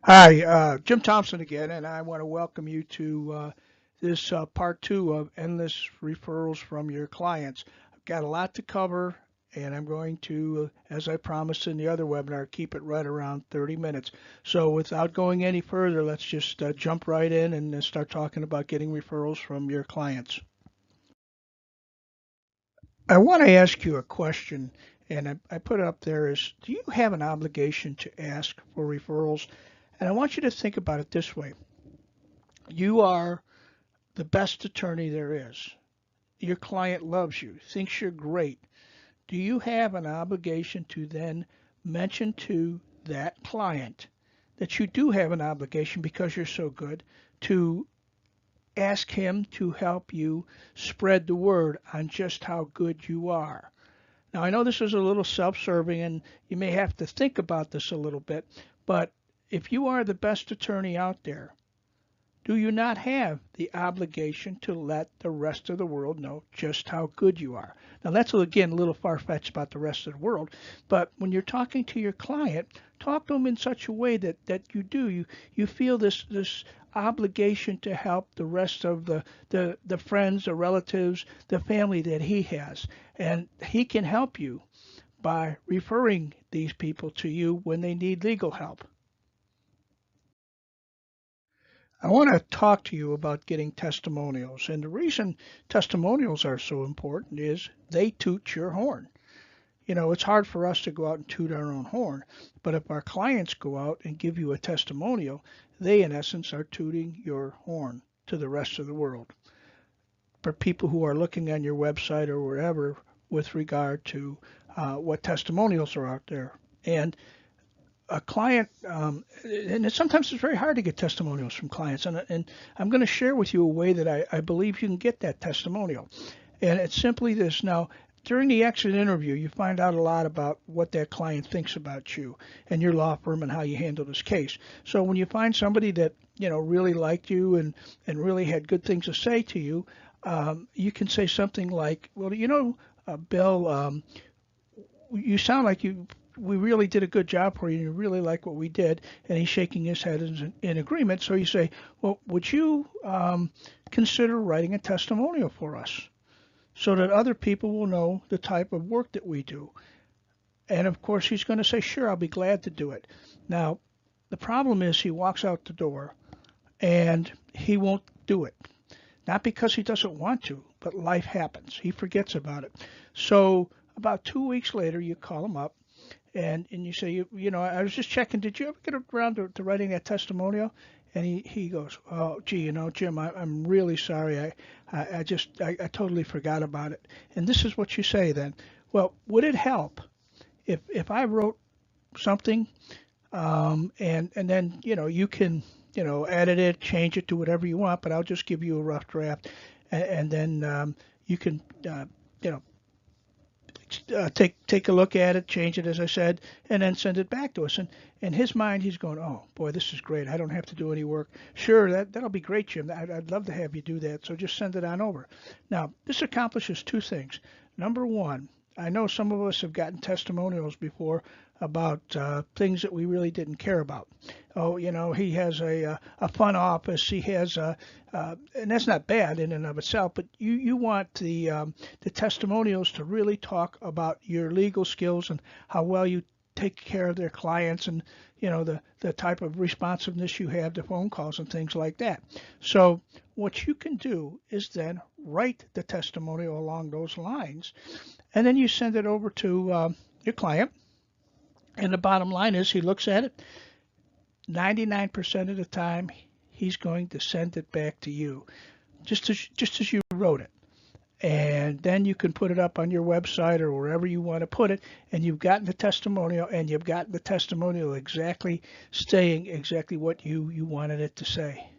Hi, Jim Thompson again, and I want to welcome you to this part two of Endless Referrals from Your Clients. I've got a lot to cover, and I'm going to, as I promised in the other webinar, keep it right around 30 minutes. So without going any further, let's just jump right in and start talking about getting referrals from your clients. I want to ask you a question, and I put it up there is, do you have an obligation to ask for referrals? And I want you to think about it this way. You are the best attorney there is. Your client loves you, thinks you're great. Do you have an obligation to then mention to that client that you do have an obligation because you're so good to ask him to help you spread the word on just how good you are? Now, I know this is a little self-serving and you may have to think about this a little bit, but if you are the best attorney out there, do you not have the obligation to let the rest of the world know just how good you are? Now, that's again a little far fetched about the rest of the world, but when you're talking to your client, talk to them in such a way that you do. You feel this obligation to help the rest of the friends, the relatives, the family that he has. And he can help you by referring these people to you when they need legal help. I want to talk to you about getting testimonials. And the reason testimonials are so important is they toot your horn. You know, it's hard for us to go out and toot our own horn, but if our clients go out and give you a testimonial, they in essence are tooting your horn to the rest of the world. For people who are looking on your website or wherever with regard to what testimonials are out there. And a client, sometimes it's very hard to get testimonials from clients. And I'm going to share with you a way that I believe you can get that testimonial. And it's simply this. Now, during the exit interview, you find out a lot about what that client thinks about you and your law firm and how you handle this case. So when you find somebody that really liked you and really had good things to say to you, you can say something like, "Well, Bill, you sound like we really did a good job for you. You really like what we did." And he's shaking his head in agreement. So you say, "Well, would you consider writing a testimonial for us so that other people will know the type of work that we do?" And of course, he's going to say, "Sure, I'll be glad to do it." Now, the problem is he walks out the door and he won't do it. Not because he doesn't want to, but life happens. He forgets about it. So about 2 weeks later, you call him up and you say, I was just checking, did you ever get around to writing that testimonial? And he goes, "Oh, gee, Jim, I'm really sorry. I totally forgot about it." And this is what you say then. "Well, would it help if I wrote something and then you can edit it, change it to whatever you want, but I'll just give you a rough draft, and then you can you know take a look at it, change it as I said, and then send it back to us." And in his mind, he's going, "Oh boy, this is great. I don't have to do any work." "Sure, that'll be great, Jim. I'd love to have you do that. So just send it on over." Now, this accomplishes two things. Number one, I know some of us have gotten testimonials before about things that we really didn't care about. Oh, he has a fun office. He has and that's not bad in and of itself, but you want the testimonials to really talk about your legal skills and how well you take care of their clients, and the type of responsiveness you have to phone calls and things like that. So what you can do is then write the testimonial along those lines, and then you send it over to your client. And the bottom line is, he looks at it. 99% of the time, he's going to send it back to you, just as you wrote it. And then you can put it up on your website or wherever you want to put it, and you've gotten the testimonial, and you've gotten the testimonial exactly saying exactly what you wanted it to say.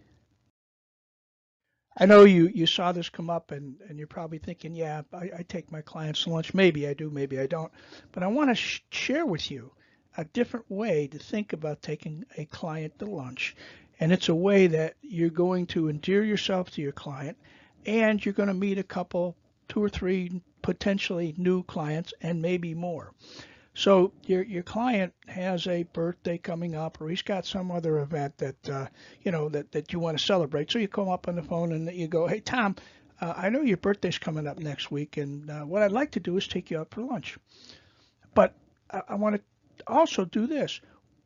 I know you saw this come up, and you're probably thinking, "Yeah, I take my clients to lunch. Maybe I do, maybe I don't." But I want to share with you a different way to think about taking a client to lunch. And it's a way that you're going to endear yourself to your client, and you're going to meet a couple, two or three potentially new clients, and maybe more. So your client has a birthday coming up, or he's got some other event that that you want to celebrate. So you come up on the phone and you go, "Hey Tom, I know your birthday's coming up next week, and what I'd like to do is take you out for lunch. But I want to also do this.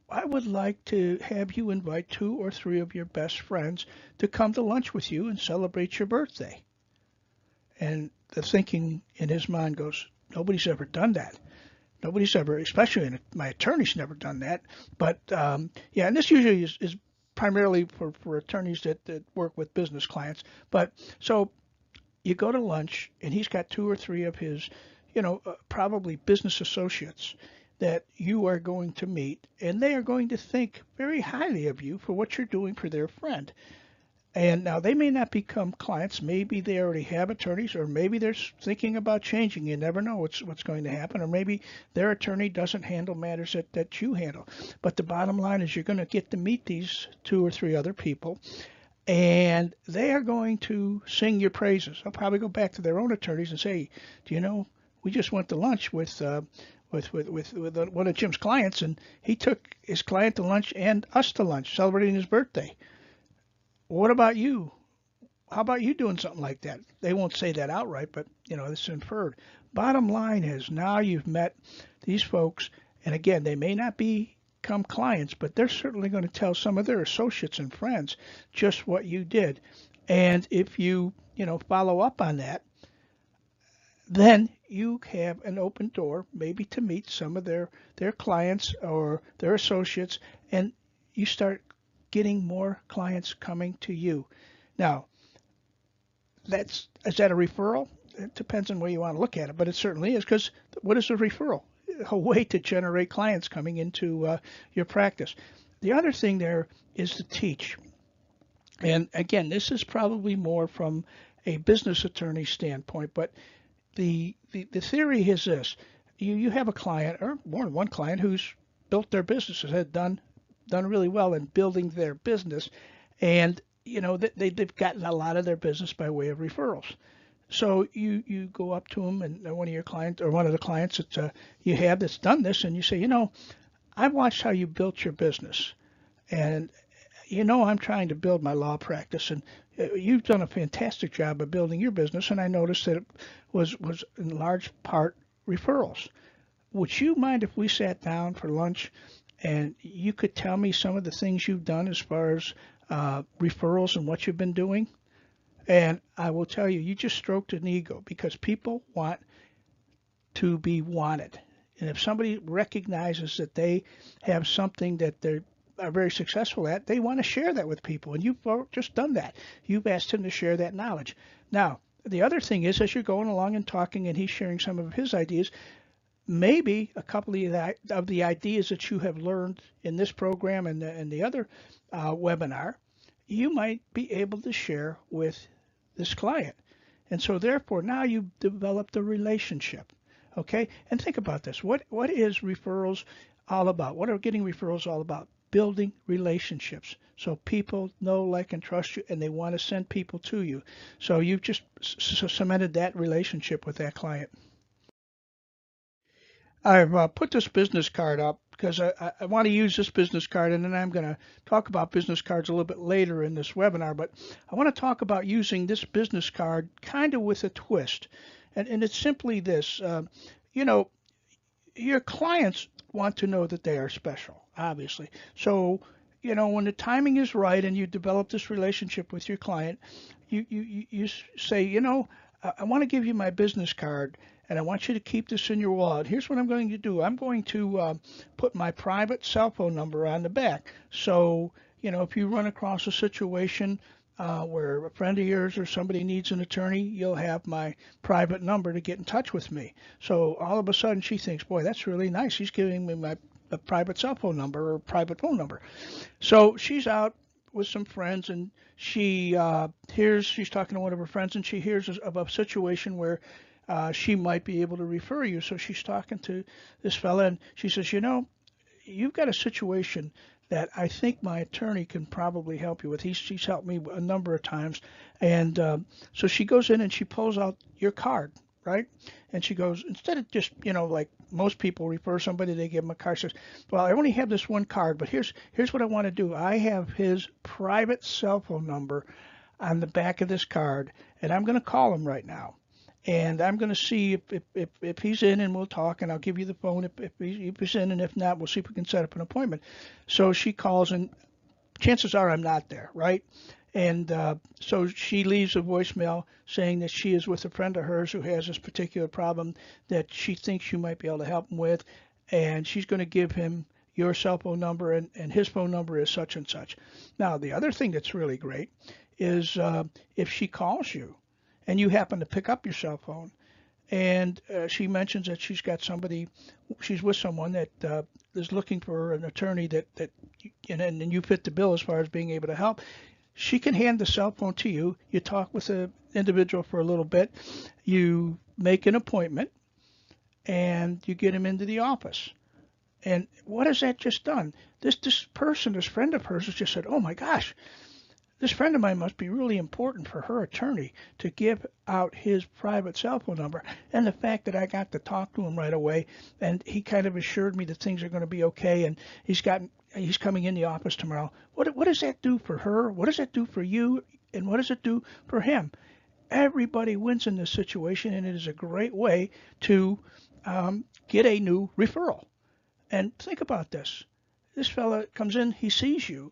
I would like to have you invite 2 or 3 of your best friends to come to lunch with you and celebrate your birthday." And the thinking in his mind goes, "Nobody's ever done that. Nobody's ever, especially my attorney's never done that." But yeah, and this usually is primarily for attorneys that work with business clients. But so you go to lunch, and he's got 2 or 3 of his, probably business associates that you are going to meet, and they are going to think very highly of you for what you're doing for their friend. And now they may not become clients. Maybe they already have attorneys, or maybe they're thinking about changing. You never know what's going to happen. Or maybe their attorney doesn't handle matters that you handle. But the bottom line is you're going to get to meet these 2 or 3 other people, and they are going to sing your praises. They'll probably go back to their own attorneys and say, "Do you know, we just went to lunch with one of Jim's clients, and he took his client to lunch and us to lunch, celebrating his birthday. What about you? How about you doing something like that?" They won't say that outright, but it's inferred. Bottom line is now you've met these folks, and again, they may not become clients, but they're certainly going to tell some of their associates and friends just what you did. And if you follow up on that, then you have an open door maybe to meet some of their clients or their associates, and you start getting more clients coming to you. Now, is that a referral? It depends on where you want to look at it, but it certainly is, because what is a referral? A way to generate clients coming into your practice. The other thing there is to teach. And again, this is probably more from a business attorney standpoint, but the theory is this. You have a client, or more than one client, who's built their businesses, had done really well in building their business, and they've gotten a lot of their business by way of referrals. So you go up to them, and one of your clients, or one of the clients that you have that's done this, and you say, "I've watched how you built your business, and I'm trying to build my law practice, and you've done a fantastic job of building your business, and I noticed that it was in large part referrals. Would you mind if we sat down for lunch and you could tell me some of the things you've done as far as referrals and what you've been doing?" And I will tell you, you just stroked an ego, because people want to be wanted. And if somebody recognizes that they have something that they are very successful at, they want to share that with people. And you've just done that. You've asked him to share that knowledge. Now, the other thing is, as you're going along and talking and he's sharing some of his ideas, maybe a couple of the ideas that you have learned in this program and the other webinar, you might be able to share with this client. And so therefore now you've developed a relationship. Okay? And think about this. What is referrals all about? What are getting referrals all about? Building relationships. So people know, like, and trust you, and they want to send people to you. So you've just cemented that relationship with that client. I've put this business card up because I want to use this business card, and then I'm going to talk about business cards a little bit later in this webinar. But I want to talk about using this business card kind of with a twist. And it's simply this. You know, your clients want to know that they are special, obviously. So, when the timing is right and you develop this relationship with your client, you say, I want to give you my business card, and I want you to keep this in your wallet. Here's what I'm going to do. I'm going to put my private cell phone number on the back. So, if you run across a situation where a friend of yours or somebody needs an attorney, you'll have my private number to get in touch with me. So all of a sudden she thinks, boy, that's really nice. He's giving me my a private cell phone number or private phone number. So she's out with some friends, and she's talking to one of her friends, and she hears of a situation where she might be able to refer you. So she's talking to this fella, and she says, you've got a situation that I think my attorney can probably help you with. She's helped me a number of times. And so she goes in and she pulls out your card, right? And she goes, instead of just, like most people refer somebody, they give them a card, says, well, I only have this one card, but here's what I want to do. I have his private cell phone number on the back of this card, and I'm going to call him right now. And I'm going to see if he's in, and we'll talk, and I'll give you the phone if he's in, and if not, we'll see if we can set up an appointment. So she calls, and chances are I'm not there, right? And so she leaves a voicemail saying that she is with a friend of hers who has this particular problem that she thinks you might be able to help him with, and she's going to give him your cell phone number, and his phone number is such and such. Now, the other thing that's really great is if she calls you and you happen to pick up your cell phone and she mentions that she's with someone that is looking for an attorney and you fit the bill as far as being able to help, she can hand the cell phone to you. You talk with the individual for a little bit, you make an appointment, and you get him into the office. And what has that just done? This friend of hers, has just said, oh my gosh, this friend of mine must be really important for her attorney to give out his private cell phone number. And the fact that I got to talk to him right away, and he kind of assured me that things are going to be okay, and he's coming in the office tomorrow. What does that do for her? What does that do for you? And what does it do for him? Everybody wins in this situation, and it is a great way to get a new referral. And think about this. This fella comes in, he sees you,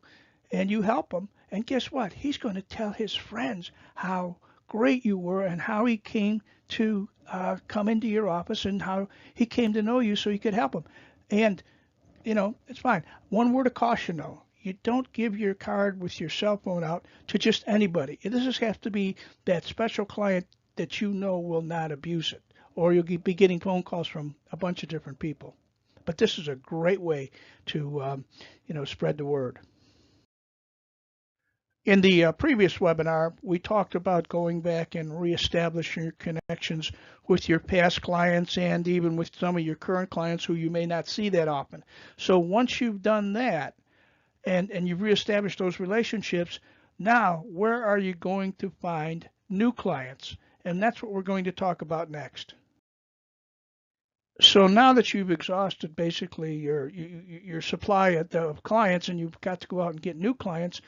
and you help him. And guess what? He's going to tell his friends how great you were and how he came to come into your office and how he came to know you so you could help him. And, it's fine. One word of caution, though. You don't give your card with your cell phone out to just anybody. This has to be that special client that you know will not abuse it, or you'll be getting phone calls from a bunch of different people. But this is a great way to, spread the word. In the previous webinar, we talked about going back and reestablishing your connections with your past clients and even with some of your current clients who you may not see that often. So once you've done that and you've reestablished those relationships, now where are you going to find new clients? And that's what we're going to talk about next. So now that you've exhausted basically your supply of clients and you've got to go out and get new clients,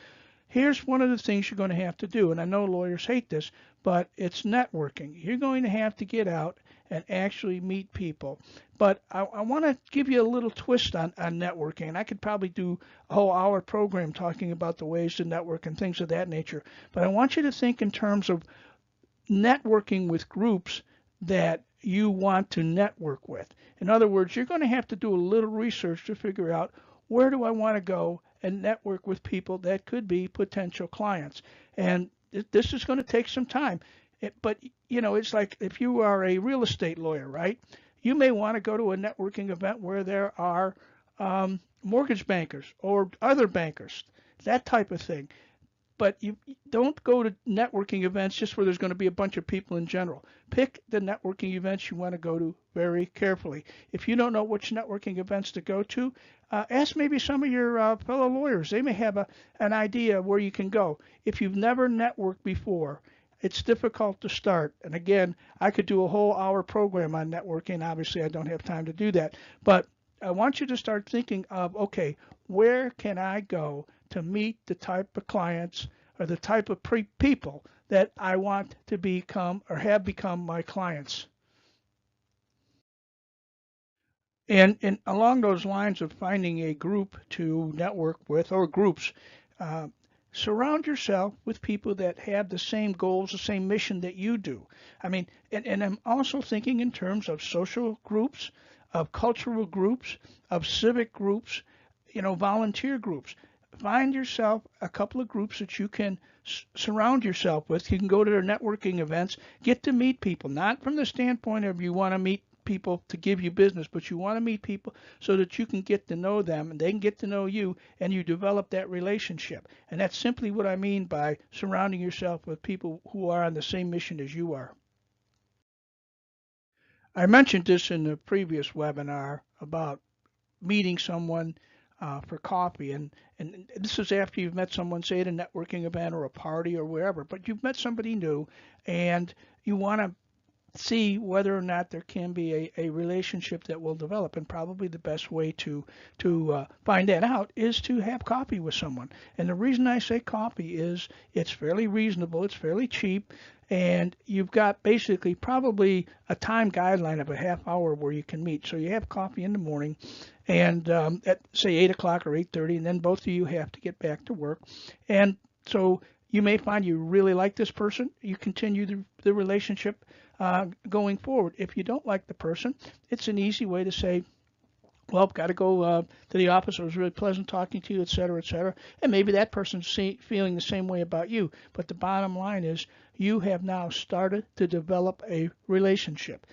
here's one of the things you're going to have to do, and I know lawyers hate this, but it's networking. You're going to have to get out and actually meet people. But I want to give you a little twist on networking, and I could probably do a whole hour program talking about the ways to network and things of that nature. But I want you to think in terms of networking with groups that you want to network with. In other words, you're going to have to do a little research to figure out, where do I want to go and network with people that could be potential clients. And this is going to take some time. But, it's like if you are a real estate lawyer, right? You may want to go to a networking event where there are mortgage bankers or other bankers, that type of thing. But you don't go to networking events just where there's going to be a bunch of people in general. Pick the networking events you want to go to very carefully. If you don't know which networking events to go to, ask maybe some of your fellow lawyers. They may have an idea where you can go. If you've never networked before, it's difficult to start. And again, I could do a whole hour program on networking. Obviously, I don't have time to do that. But I want you to start thinking of, okay, where can I go to meet the type of clients or the type of people that I want to become or have become my clients. And along those lines of finding a group to network with or groups, surround yourself with people that have the same goals, the same mission that you do. I mean, and I'm also thinking in terms of social groups, of cultural groups, of civic groups, volunteer groups. Find yourself a couple of groups that you can surround yourself with. You can go to their networking events, get to meet people, not from the standpoint of you want to meet people to give you business, but you want to meet people so that you can get to know them and they can get to know you and you develop that relationship. And that's simply what I mean by surrounding yourself with people who are on the same mission as you are. I mentioned this in the previous webinar about meeting someone for coffee, and this is after you've met someone, say at a networking event or a party or wherever, but you've met somebody new and you want to see whether or not there can be a relationship that will develop. And probably the best way to find that out is to have coffee with someone. And the reason I say coffee is it's fairly reasonable, it's fairly cheap, and you've got basically probably a time guideline of a half hour where you can meet. So you have coffee in the morning, and at say 8 o'clock or 8:30, and then both of you have to get back to work. And so you may find you really like this person. You continue the relationship going forward. If you don't like the person, it's an easy way to say, well, got to go to the office. It was really pleasant talking to you, et cetera, et cetera. And maybe that person's feeling the same way about you. But the bottom line is you have now started to develop a relationship.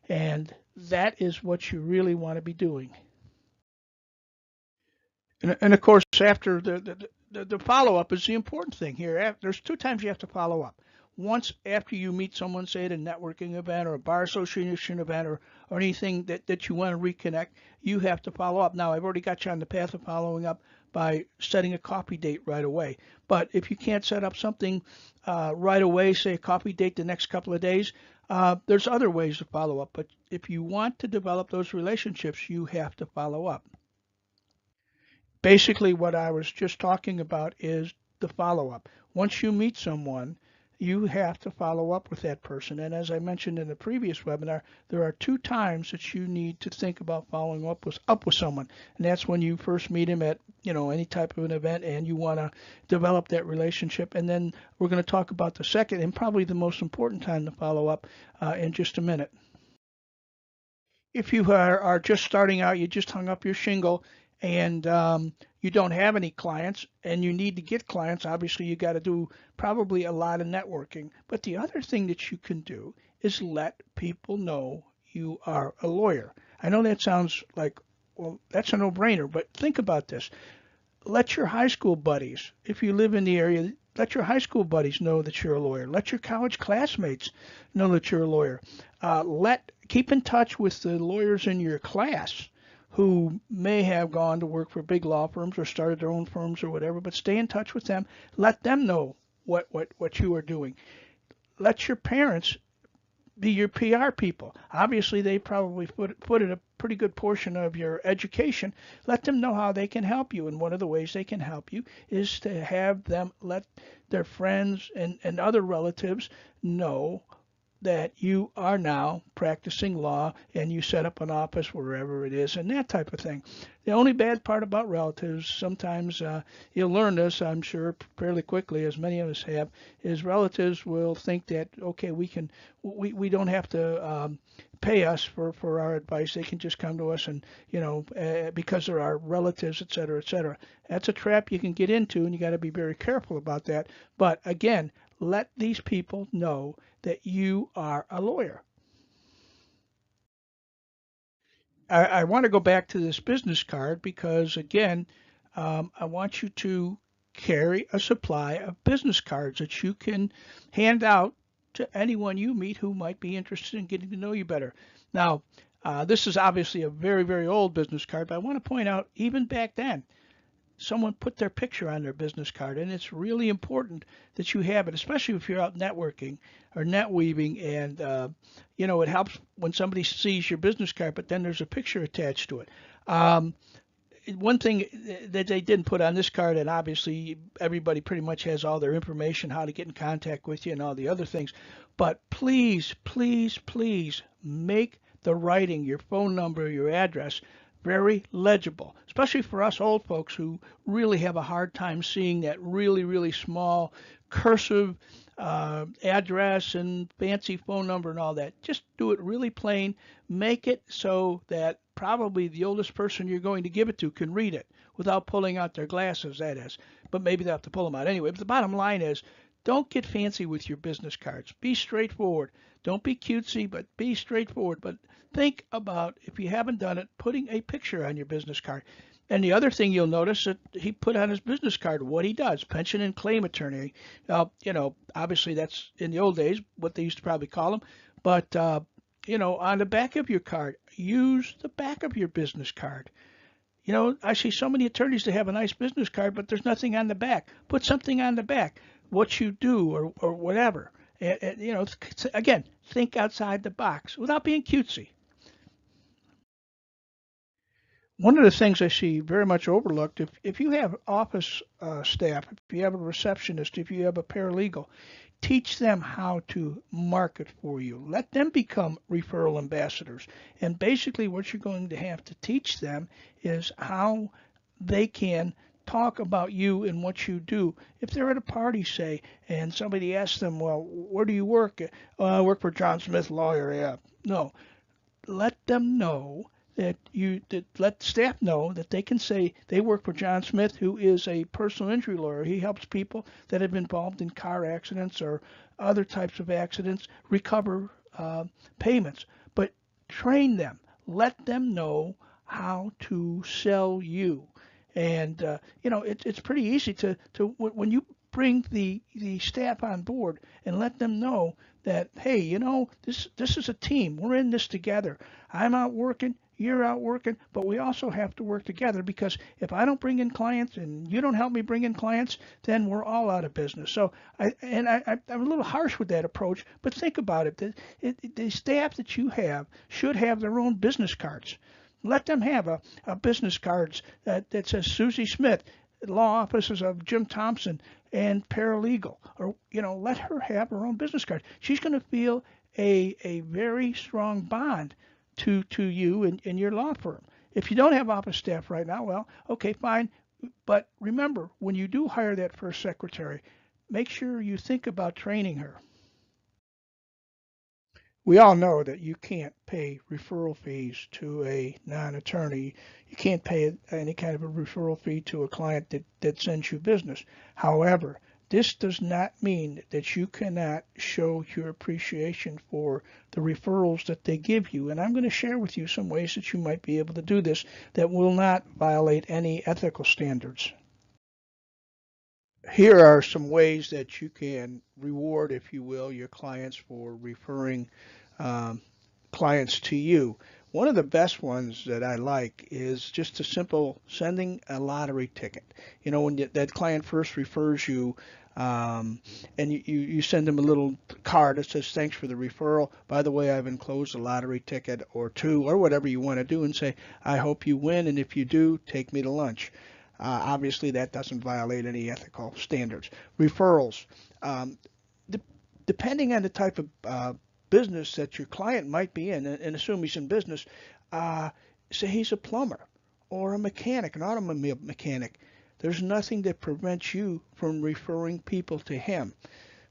And that is what you really want to be doing. And of course, after the follow up is the important thing here. There's two times you have to follow up. Once after you meet someone, say at a networking event or a bar association event or anything that you want to reconnect, you have to follow up. Now, I've already got you on the path of following up by setting a coffee date right away. But if you can't set up something right away, say a coffee date the next couple of days, there's other ways to follow up. But if you want to develop those relationships, you have to follow up. Basically, what I was just talking about is the follow up. Once you meet someone, you have to follow up with that person. And as I mentioned in the previous webinar, there are two times that you need to think about following up with someone. And that's when you first meet him at, any type of an event and you want to develop that relationship. And then we're going to talk about the second and probably the most important time to follow up in just a minute. If you are just starting out, you just hung up your shingle and you don't have any clients and you need to get clients, obviously you got to do probably a lot of networking. But the other thing that you can do is let people know you are a lawyer. I know that sounds like, well, that's a no-brainer, but think about this. Let your high school buddies, if you live in the area, let your high school buddies know that you're a lawyer. Let your college classmates know that you're a lawyer. Keep in touch with the lawyers in your class who may have gone to work for big law firms or started their own firms or whatever, but stay in touch with them. Let them know what you are doing. Let your parents be your PR people. Obviously, they probably footed a pretty good portion of your education. Let them know how they can help you. And one of the ways they can help you is to have them let their friends and other relatives know that you are now practicing law and you set up an office wherever it is and that type of thing. The only bad part about relatives, sometimes you'll learn this, I'm sure, fairly quickly, as many of us have, is relatives will think that, okay, we don't have to pay us for our advice. They can just come to us and, because they're our relatives, et cetera, et cetera. That's a trap you can get into, and you got to be very careful about that. But again, let these people know that you are a lawyer. I want to go back to this business card because, again, I want you to carry a supply of business cards that you can hand out to anyone you meet who might be interested in getting to know you better. Now, this is obviously a very, very old business card, but I want to point out, even back then, someone put their picture on their business card, and it's really important that you have it, especially if you're out networking or net weaving, and it helps when somebody sees your business card, but then there's a picture attached to it. One thing that they didn't put on this card, and obviously everybody pretty much has all their information, how to get in contact with you and all the other things, but please, please, please make the writing, your phone number, your address, very legible, especially for us old folks who really have a hard time seeing that really, really small cursive address and fancy phone number and all that. Just do it really plain. Make it so that probably the oldest person you're going to give it to can read it without pulling out their glasses, that is. But maybe they'll have to pull them out anyway. But the bottom line is, don't get fancy with your business cards. Be straightforward. Don't be cutesy, but be straightforward. But think about, if you haven't done it, putting a picture on your business card. And the other thing you'll notice that he put on his business card what he does, pension and claim attorney. Obviously that's in the old days what they used to probably call them. But, on the back of your card, use the back of your business card. I see so many attorneys that have a nice business card, but there's nothing on the back. Put something on the back, what you do or whatever. Again, think outside the box without being cutesy. One of the things I see very much overlooked, if you have office staff, if you have a receptionist, if you have a paralegal, teach them how to market for you. Let them become referral ambassadors. And basically, what you're going to have to teach them is how they can talk about you and what you do. If they're at a party, say, and somebody asks them, well, where do you work? I work for John Smith Lawyer. Yeah. No, let them know that let staff know that they can say they work for John Smith, who is a personal injury lawyer. He helps people that have been involved in car accidents or other types of accidents recover payments. But train them, let them know how to sell you. And it's pretty easy to when you bring the staff on board and let them know that, hey, this is a team. We're in this together. I'm out working, you're out working, but we also have to work together, because if I don't bring in clients and you don't help me bring in clients, then we're all out of business. So I'm a little harsh with that approach, but think about it. The staff that you have should have their own business cards. Let them have a business cards that says Susie Smith, law offices of Jim Thompson, and paralegal. Or let her have her own business card. She's going to feel a very strong bond to you and your law firm. If you don't have office staff right now, well, okay, fine. But remember, when you do hire that first secretary, make sure you think about training her. We all know that you can't pay referral fees to a non-attorney. You can't pay any kind of a referral fee to a client that sends you business. However, this does not mean that you cannot show your appreciation for the referrals that they give you. And I'm going to share with you some ways that you might be able to do this that will not violate any ethical standards. Here are some ways that you can reward, if you will, your clients for referring um, clients to you. One of the best ones that I like is just a simple sending a lottery ticket. When that client first refers you, and you send them a little card that says, thanks for the referral. By the way, I've enclosed a lottery ticket or two, or whatever you want to do, and say, I hope you win, and if you do, take me to lunch. Obviously, that doesn't violate any ethical standards. Referrals. Um, de- Depending on the type of business that your client might be in, and assume he's in business, uh, say he's a plumber or a mechanic, an automobile mechanic. There's nothing that prevents you from referring people to him,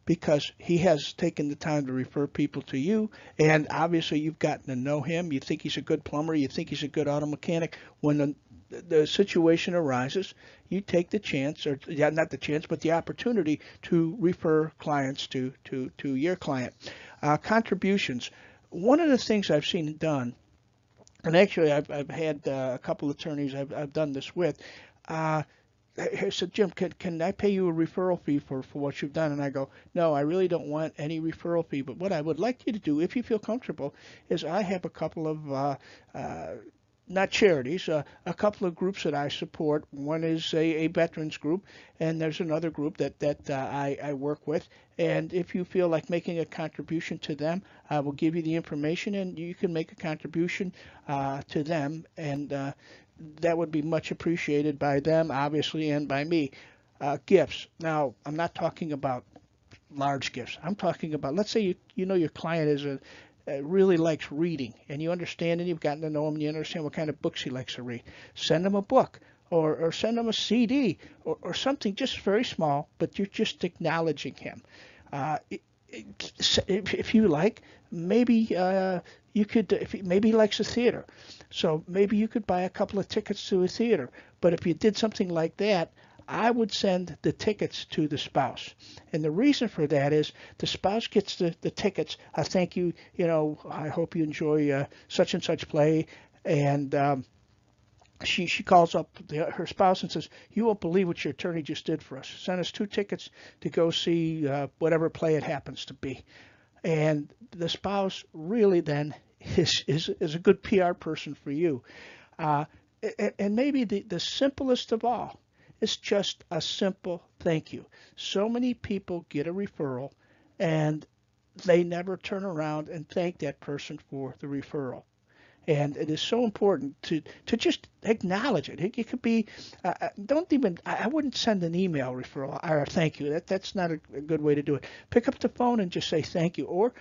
because he has taken the time to refer people to you, and obviously you've gotten to know him. You think he's a good plumber, you think he's a good auto mechanic. When the situation arises, you take the chance, or yeah, not the chance, but the opportunity to refer clients to your client. Contributions. One of the things I've seen done, and actually I've had a couple of attorneys I've done this with. Uh, I said, Jim, can I pay you a referral fee for what you've done? And I go, no, I really don't want any referral fee. But what I would like you to do, if you feel comfortable, is I have a couple of not charities, a couple of groups that I support. One is a veterans group, and there's another group that I work with. And if you feel like making a contribution to them, I will give you the information, and you can make a contribution to them, and that would be much appreciated by them, obviously, and by me. Gifts. Now, I'm not talking about large gifts. I'm talking about, let's say you know your client is really likes reading, and you understand, and you've gotten to know him, and you understand what kind of books he likes to read. Send him a book, or send him a CD, or something just very small, but you're just acknowledging him. Uh, if you like, maybe you could, maybe he likes the theater, so maybe you could buy a couple of tickets to a theater. But if you did something like that, I would send the tickets to the spouse. And the reason for that is the spouse gets the tickets. I thank you, I hope you enjoy such and such play. And she calls up her spouse and says, you won't believe what your attorney just did for us. Sent us two tickets to go see whatever play it happens to be. And the spouse really then is a good PR person for you. Uh, and maybe the simplest of all is just a simple thank you. So many people get a referral, and they never turn around and thank that person for the referral. And it is so important to just acknowledge it. It could be, don't even, I wouldn't send an email referral or thank you. That's not a good way to do it. Pick up the phone and just say thank you, or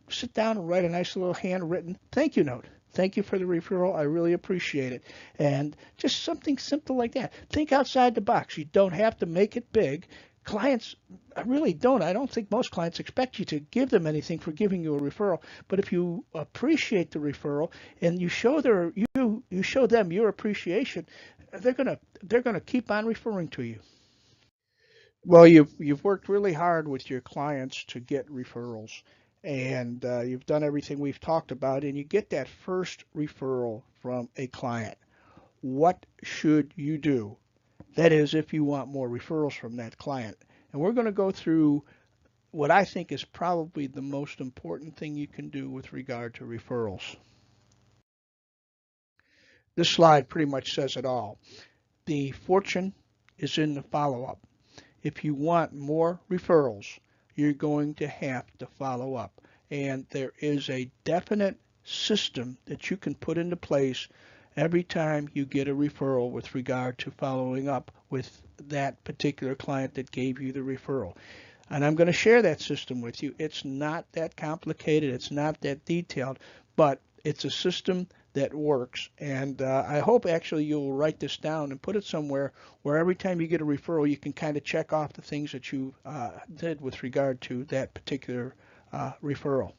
sit down and write a nice little handwritten thank you note. Thank you for the referral. I really appreciate it. And just something simple like that. Think outside the box. You don't have to make it big. Clients, I really don't. I don't think most clients expect you to give them anything for giving you a referral. But if you appreciate the referral and you show them your appreciation, they're gonna keep on referring to you. Well, you've worked really hard with your clients to get referrals, and you've done everything we've talked about, and you get that first referral from a client. What should you do? That is, if you want more referrals from that client. And we're going to go through what I think is probably the most important thing you can do with regard to referrals. This slide pretty much says it all. The fortune is in the follow-up. If you want more referrals, you're going to have to follow up. And there is a definite system that you can put into place every time you get a referral with regard to following up with that particular client that gave you the referral. And I'm going to share that system with you. It's not that complicated. It's not that detailed, but it's a system that works. And I hope actually you'll write this down and put it somewhere where every time you get a referral, you can kind of check off the things that you did with regard to that particular referral.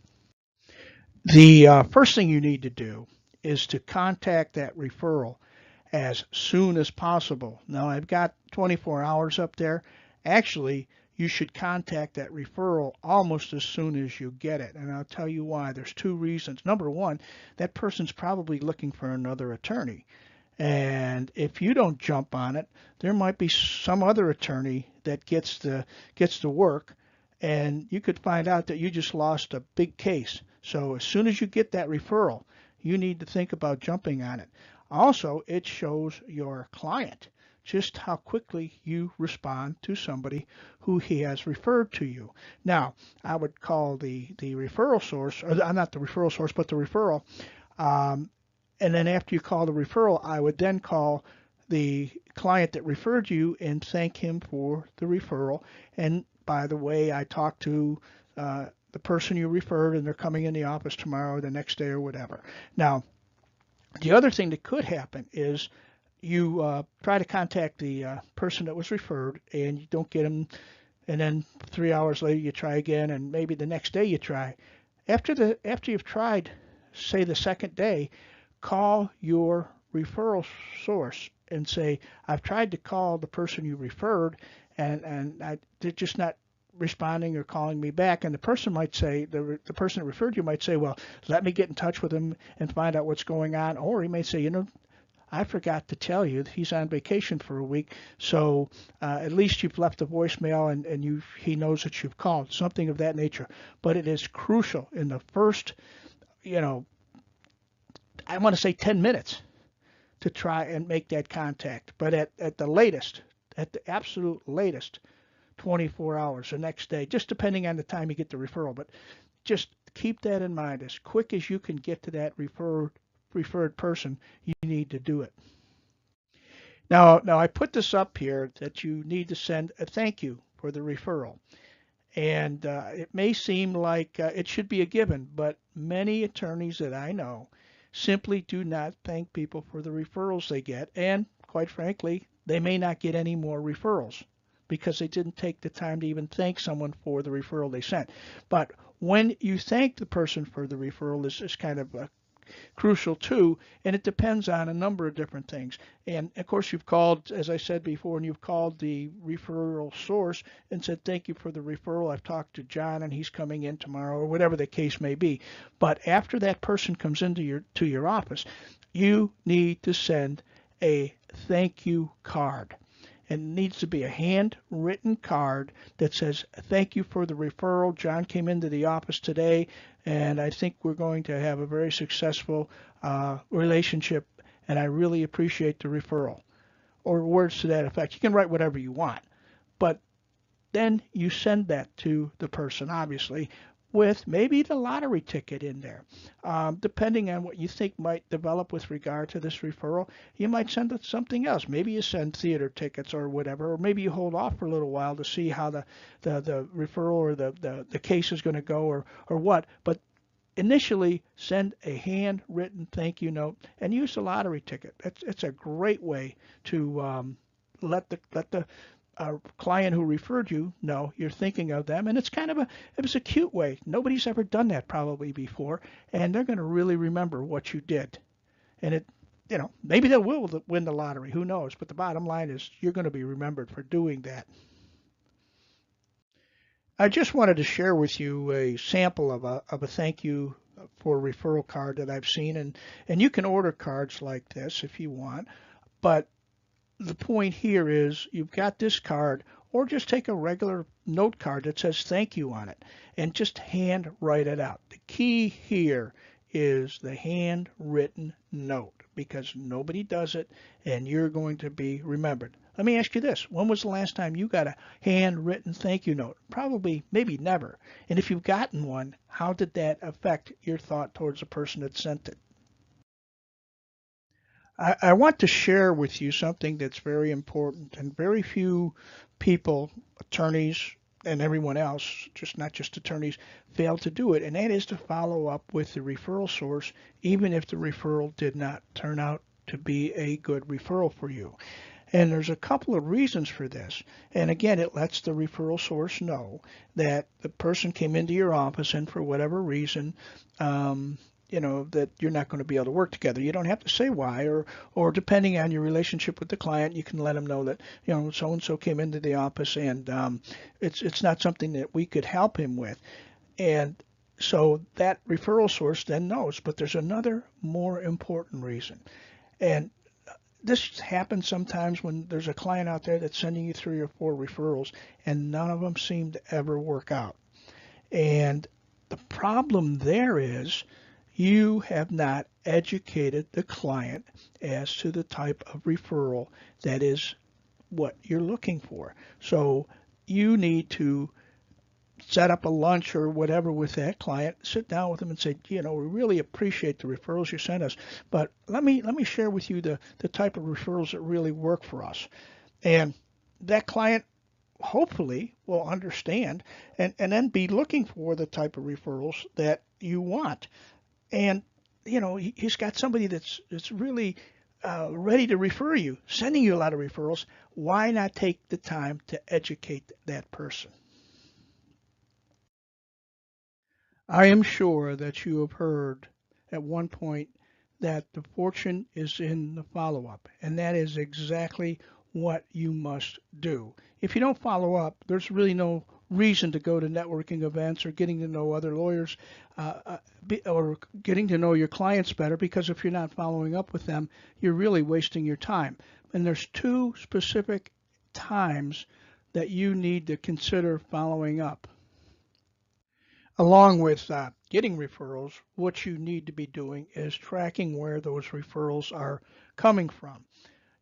The first thing you need to do is to contact that referral as soon as possible. Now, I've got 24 hours up there. Actually, you should contact that referral almost as soon as you get it. And I'll tell you why. There's two reasons. Number one, that person's probably looking for another attorney. And if you don't jump on it, there might be some other attorney that gets the work, and you could find out that you just lost a big case. So as soon as you get that referral, you need to think about jumping on it. Also, it shows your client just how quickly you respond to somebody who he has referred to you. Now, I would call the referral source, or not the referral source, but the referral. And then after you call the referral, I would then call the client that referred you and thank him for the referral. And by the way, I talked to the person you referred, and they're coming in the office tomorrow or the next day or whatever. Now, the other thing that could happen is you try to contact the person that was referred, and you don't get him, and then 3 hours later you try again, and maybe the next day you try. After you've tried, say the second day, call your referral source and say, I've tried to call the person you referred, and they're just not responding or calling me back. And the person might say, the person that referred you might say, well, let me get in touch with him and find out what's going on. Or he may say, I forgot to tell you he's on vacation for a week, so at least you've left a voicemail and he knows that you've called, something of that nature. But it is crucial in the first, I want to say 10 minutes to try and make that contact. But at the latest, at the absolute latest, 24 hours the next day, just depending on the time you get the referral. But just keep that in mind. As quick as you can get to that referred person, you need to do it. Now I put this up here that you need to send a thank you for the referral. And it may seem like it should be a given, but many attorneys that I know simply do not thank people for the referrals they get. And quite frankly, they may not get any more referrals because they didn't take the time to even thank someone for the referral they sent. But when you thank the person for the referral, this is kind of crucial too, and it depends on a number of different things. And of course, you've called, as I said before, and you've called the referral source and said, thank you for the referral. I've talked to John and he's coming in tomorrow, or whatever the case may be. But after that person comes into your office, you need to send a thank you card. And it needs to be a handwritten card that says, thank you for the referral. John came into the office today, and I think we're going to have a very successful relationship, and I really appreciate the referral. Or words to that effect. You can write whatever you want, but then you send that to the person, obviously. with maybe the lottery ticket in there. Depending on what you think might develop with regard to this referral, you might send it something else. Maybe you send theater tickets or whatever, or maybe you hold off for a little while to see how the referral or the case is going to go or what. But initially, send a handwritten thank you note and use the lottery ticket. It's a great way to let the client who referred you know you're thinking of them, and it was a cute way. Nobody's ever done that probably before, and they're going to really remember what you did. And maybe they will win the lottery. Who knows? But the bottom line is you're going to be remembered for doing that. I just wanted to share with you a sample of a thank you for referral card that I've seen, and you can order cards like this if you want. But the point here is you've got this card, or just take a regular note card that says thank you on it and just hand write it out. The key here is the handwritten note because nobody does it and you're going to be remembered. Let me ask you this. When was the last time you got a handwritten thank you note? Probably, maybe never. And if you've gotten one, how did that affect your thought towards the person that sent it? I want to share with you something that's very important, and very few people, attorneys, and everyone else, just not just attorneys, fail to do it, and that is to follow up with the referral source, even if the referral did not turn out to be a good referral for you. And there's a couple of reasons for this. And again, it lets the referral source know that the person came into your office and for whatever reason, that you're not going to be able to work together. You don't have to say why, or depending on your relationship with the client, you can let them know that so and so came into the office and it's not something that we could help him with, and so that referral source then knows. But there's another more important reason, and this happens sometimes when there's a client out there that's sending you 3 or 4 referrals and none of them seem to ever work out. And the problem there is you have not educated the client as to the type of referral that is what you're looking for. So you need to set up a lunch or whatever with that client, sit down with them and say, we really appreciate the referrals you sent us, but let me share with you the type of referrals that really work for us. And that client hopefully will understand and then be looking for the type of referrals that you want. And he's got somebody that's really ready to refer you, sending you a lot of referrals. Why not take the time to educate that person? I am sure that you have heard at one point that the fortune is in the follow-up, and that is exactly what you must do. If you don't follow up, there's really no reason to go to networking events or getting to know other lawyers or getting to know your clients better, because if you're not following up with them, you're really wasting your time. And there's 2 specific times that you need to consider following up. Along with getting referrals, what you need to be doing is tracking where those referrals are coming from.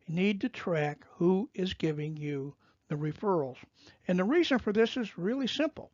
You need to track who is giving you the referrals. And the reason for this is really simple.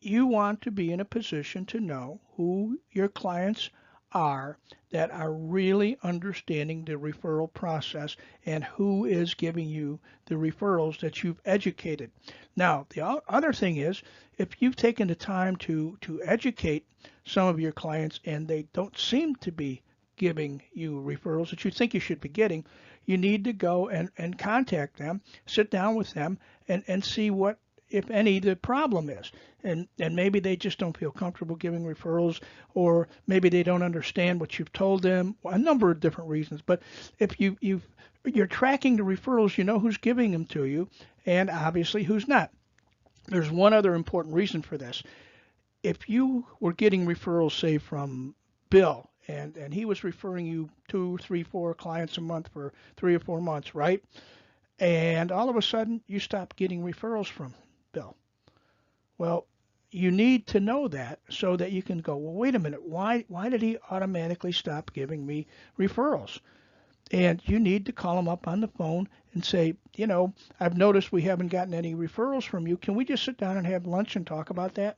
You want to be in a position to know who your clients are that are really understanding the referral process and who is giving you the referrals that you've educated. Now, the other thing is, if you've taken the time to educate some of your clients and they don't seem to be giving you referrals that you think you should be getting, you need to go and contact them, sit down with them, and see what, if any, the problem is. And maybe they just don't feel comfortable giving referrals, or maybe they don't understand what you've told them, a number of different reasons. But if you're tracking the referrals, you know who's giving them to you and obviously who's not. There's one other important reason for this. If you were getting referrals, say, from Bill, and he was referring you 2, 3, 4 clients a month for 3 or 4 months, right? And all of a sudden you stop getting referrals from Bill. Well, you need to know that so that you can go, well, wait a minute, why did he automatically stop giving me referrals? And you need to call them up on the phone and say, I've noticed we haven't gotten any referrals from you. Can we just sit down and have lunch and talk about that?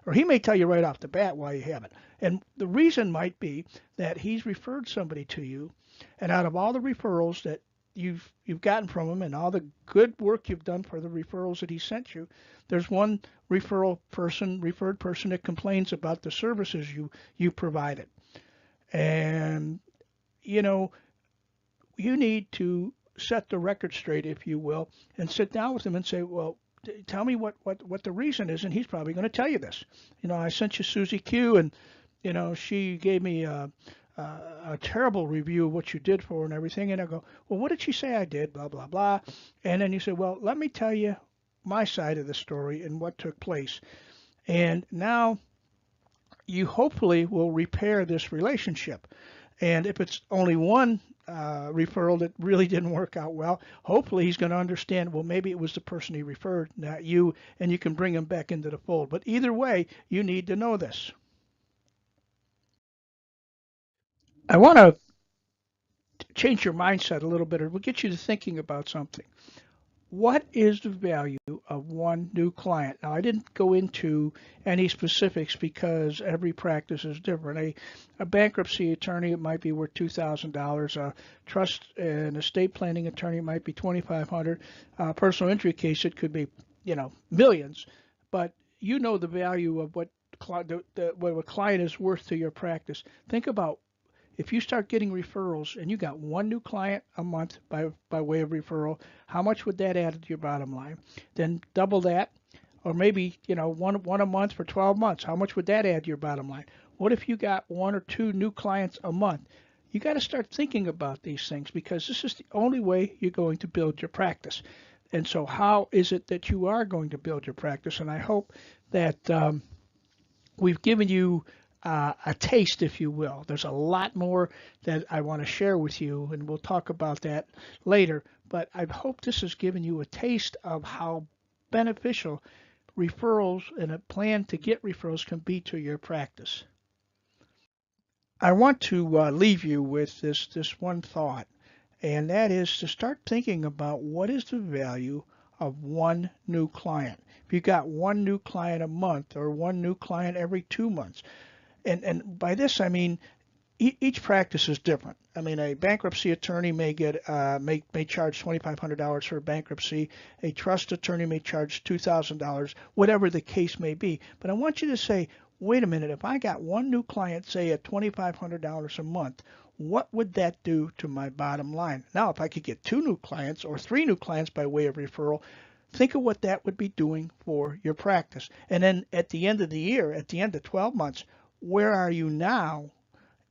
Or he may tell you right off the bat why you haven't. And the reason might be that he's referred somebody to you, and out of all the referrals that you've gotten from him and all the good work you've done for the referrals that he sent you, there's one referred person that complains about the services you provided. And you know, you need to set the record straight, if you will, and sit down with him and say, well, tell me what the reason is, and he's probably going to tell you this. I sent you Susie Q, and she gave me a terrible review of what you did for her and everything. And I go, well, what did she say I did? Blah blah blah. And then you say, well, let me tell you my side of the story and what took place. And now you hopefully will repair this relationship. And if it's only one referral that really didn't work out well, hopefully he's going to understand, well, maybe it was the person he referred, not you, and you can bring him back into the fold. But either way, you need to know this. I want to change your mindset a little bit, or we'll get you to thinking about something. What is the value of one new client? Now, I didn't go into any specifics because every practice is different. A bankruptcy attorney, it might be worth $2,000. A trust and estate planning attorney might be $2,500. A personal injury case, it could be, millions. But you know the value of what a client is worth to your practice. Think about if you start getting referrals and you got one new client a month by way of referral, how much would that add to your bottom line? Then double that, or maybe one a month for 12 months. How much would that add to your bottom line? What if you got one or two new clients a month? You got to start thinking about these things because this is the only way you're going to build your practice. And so, how is it that you are going to build your practice? And I hope that we've given you a taste, if you will. There's a lot more that I want to share with you, and we'll talk about that later. But I hope this has given you a taste of how beneficial referrals and a plan to get referrals can be to your practice. I want to leave you with this one thought, and that is to start thinking about what is the value of one new client. If you got one new client a month or one new client every 2 months, and by this I mean each practice is different. I mean, a bankruptcy attorney may charge $2,500 for a bankruptcy. A trust attorney may charge $2,000, whatever the case may be. But I want you to say, wait a minute, if I got one new client, say at $2,500 a month, what would that do to my bottom line? Now, if I could get two new clients or three new clients by way of referral, think of what that would be doing for your practice. And then at the end of the year, at the end of 12 months, where are you now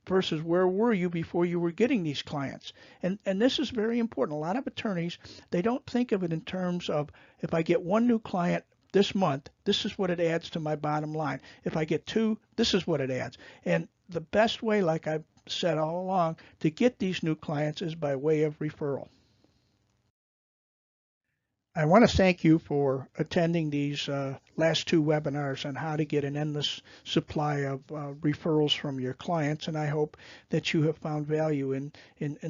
versus where were you before you were getting these clients? And this is very important. A lot of attorneys, they don't think of it in terms of if I get one new client this month, this is what it adds to my bottom line. If I get two, this is what it adds. And the best way, like I've said all along, to get these new clients is by way of referral. I want to thank you for attending these last two webinars on how to get an endless supply of referrals from your clients, and I hope that you have found value in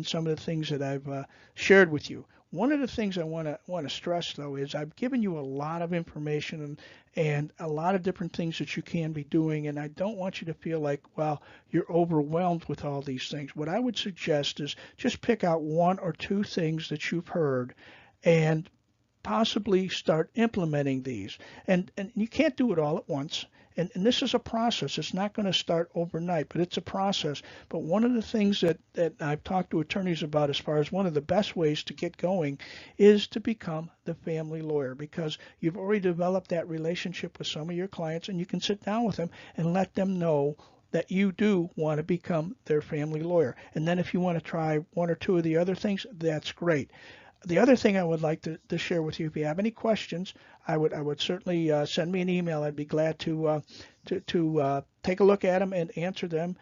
some of the things that I've shared with you. One of the things I want to stress, though, is I've given you a lot of information and a lot of different things that you can be doing, and I don't want you to feel like, well, you're overwhelmed with all these things. What I would suggest is just pick out one or two things that you've heard and possibly start implementing these. And you can't do it all at once. And this is a process. It's not going to start overnight, but it's a process. But one of the things that I've talked to attorneys about as far as one of the best ways to get going is to become the family lawyer, because you've already developed that relationship with some of your clients, and you can sit down with them and let them know that you do want to become their family lawyer. And then if you want to try one or two of the other things, that's great. The other thing I would like to share with you, if you have any questions, I would certainly send me an email. I'd be glad to take a look at them and answer them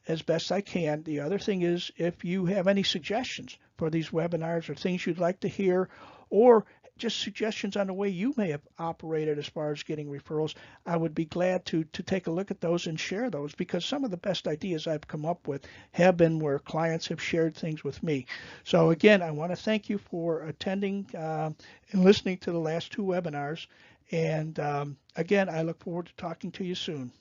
as best I can. The other thing is, if you have any suggestions for these webinars or things you'd like to hear, or just suggestions on the way you may have operated as far as getting referrals, I would be glad to take a look at those and share those, because some of the best ideas I've come up with have been where clients have shared things with me. So again, I want to thank you for attending and listening to the last two webinars. And again, I look forward to talking to you soon.